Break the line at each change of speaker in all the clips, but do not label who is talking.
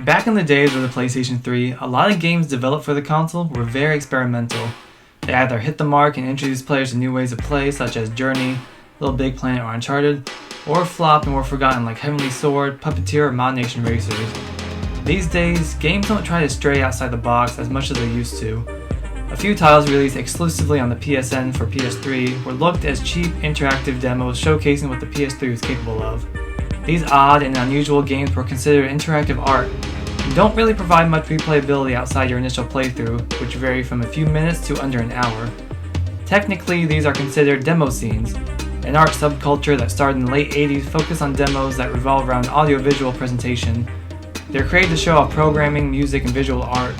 Back in the days of the PlayStation 3, a lot of games developed for the console were very experimental. They either hit the mark and introduced players to new ways of play, such as Journey, Little Big Planet, or Uncharted, or flopped and were forgotten like Heavenly Sword, Puppeteer, or Mod Nation Racers. These days, games don't try to stray outside the box as much as they used to. A few titles released exclusively on the PSN for PS3 were looked as cheap interactive demos showcasing what the PS3 was capable of. These odd and unusual games were considered interactive art and don't really provide much replayability outside your initial playthrough, which vary from a few minutes to under an hour. Technically, these are considered Demoscenes, an art subculture that started in the late 80s focused on demos that revolve around audiovisual presentation. They're created to show off programming, music, and visual art.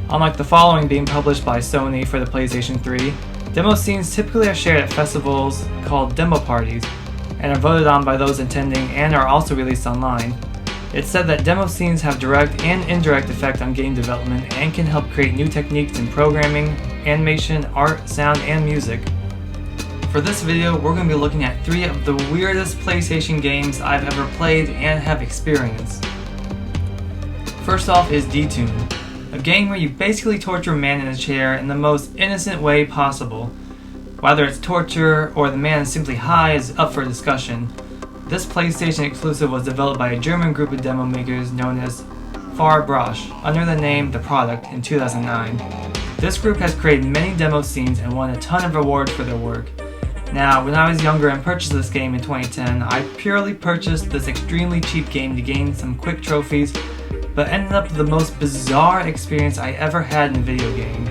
Unlike the following being published by Sony for the PlayStation 3, Demoscenes typically are shared at festivals called demo parties and are voted on by those attending and are also released online. It's said that Demoscenes have direct and indirect effect on game development and can help create new techniques in programming, animation, art, sound, and music. For this video, we're going to be looking at 3 of the weirdest PlayStation games I've ever played and have experienced. First off is Detune, a game where you basically torture a man in a chair in the most innocent way possible. Whether it's torture or the man is simply high is up for discussion. This PlayStation exclusive was developed by a German group of demo makers known as Farbrosch under the name The Product in 2009. This group has created many demo scenes and won a ton of awards for their work. Now, when I was younger and purchased this game in 2010, I purely purchased this extremely cheap game to gain some quick trophies, but ended up with the most bizarre experience I ever had in a video game.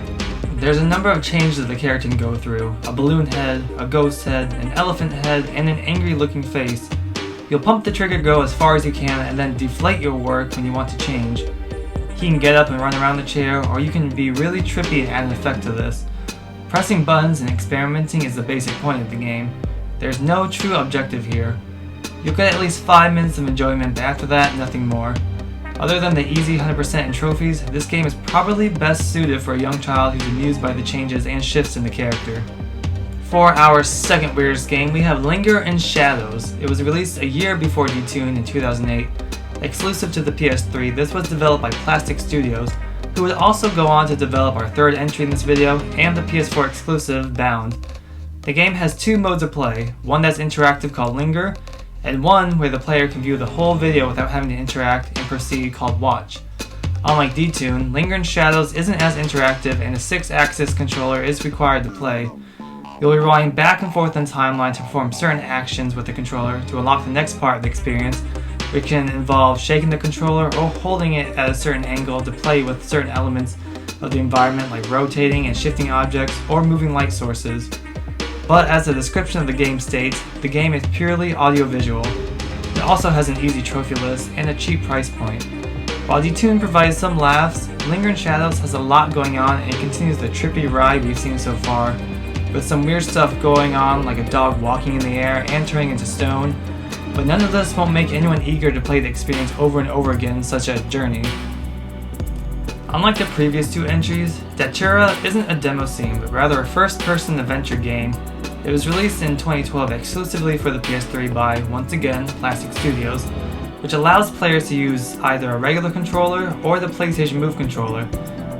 There's a number of changes the character can go through: a balloon head, a ghost head, an elephant head, and an angry looking face. You'll pump the trigger go as far as you can and then deflate your work when you want to change. He can get up and run around the chair, or you can be really trippy and add an effect to this. Pressing buttons and experimenting is the basic point of the game. There's no true objective here. You'll get at least 5 minutes of enjoyment, but after that, nothing more. Other than the easy 100% in trophies, this game is probably best suited for a young child who's amused by the changes and shifts in the character. For our second weirdest game, we have Linger in Shadows. It was released a year before Detune in 2008. Exclusive to the PS3, this was developed by Plastic Studios, who would also go on to develop our third entry in this video and the PS4 exclusive Bound. The game has 2 modes of play, one that's interactive called Linger, and one where the player can view the whole video without having to interact and proceed called Watch. Unlike Detune, Linger in Shadows isn't as interactive and a 6-axis controller is required to play. You'll be rolling back and forth in timeline to perform certain actions with the controller to unlock the next part of the experience, which can involve shaking the controller or holding it at a certain angle to play with certain elements of the environment like rotating and shifting objects or moving light sources. But as the description of the game states, the game is purely audiovisual. It also has an easy trophy list and a cheap price point. While Detune provides some laughs, Linger in Shadows has a lot going on and continues the trippy ride we've seen so far, with some weird stuff going on like a dog walking in the air and turning into stone, but none of this won't make anyone eager to play the experience over and over again, such as Journey. Unlike the previous 2 entries, Datura isn't a demo scene, but rather a first-person adventure game. It was released in 2012 exclusively for the PS3 by, once again, Plastic Studios, which allows players to use either a regular controller or the PlayStation Move controller,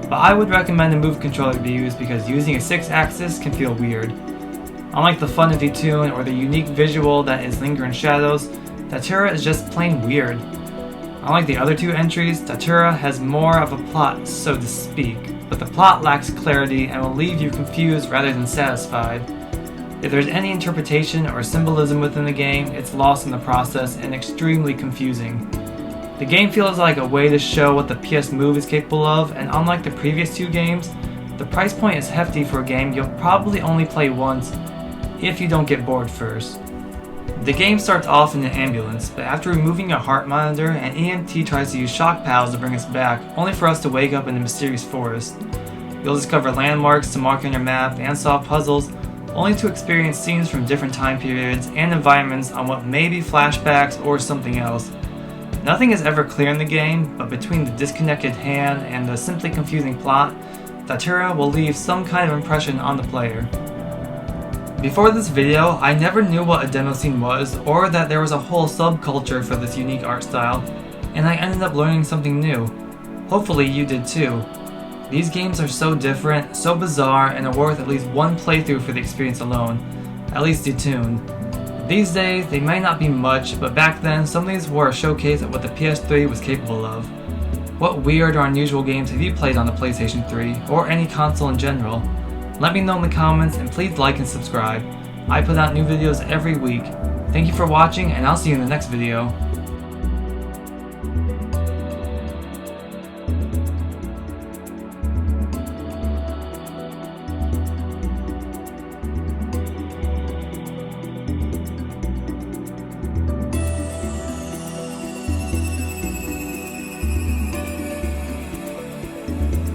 but I would recommend the Move controller to be used because using a 6-axis can feel weird. Unlike the fun of Detune or the unique visual that is Linger in Shadows, Datura is just plain weird. Unlike the other 2 entries, Datura has more of a plot, so to speak, but the plot lacks clarity and will leave you confused rather than satisfied. If there's any interpretation or symbolism within the game, it's lost in the process and extremely confusing. The game feels like a way to show what the PS Move is capable of, and unlike the previous 2 games, the price point is hefty for a game you'll probably only play once if you don't get bored first. The game starts off in an ambulance, but after removing a heart monitor, an EMT tries to use shock paddles to bring us back, only for us to wake up in a mysterious forest. You'll discover landmarks to mark on your map and solve puzzles, only to experience scenes from different time periods and environments on what may be flashbacks or something else. Nothing is ever clear in the game, but between the disconnected hand and the simply confusing plot, Datura will leave some kind of impression on the player. Before this video, I never knew what a demo scene was or that there was a whole subculture for this unique art style. and I ended up learning something new. Hopefully you did too. These games are so different, so bizarre, and are worth at least one playthrough for the experience alone, at least Detuned. These days, they might not be much, but back then, some of these were a showcase of what the PS3 was capable of. What weird or unusual games have you played on the PlayStation 3, or any console in general? Let me know in the comments, and please like and subscribe. I put out new videos every week. Thank you for watching, and I'll see you in the next video.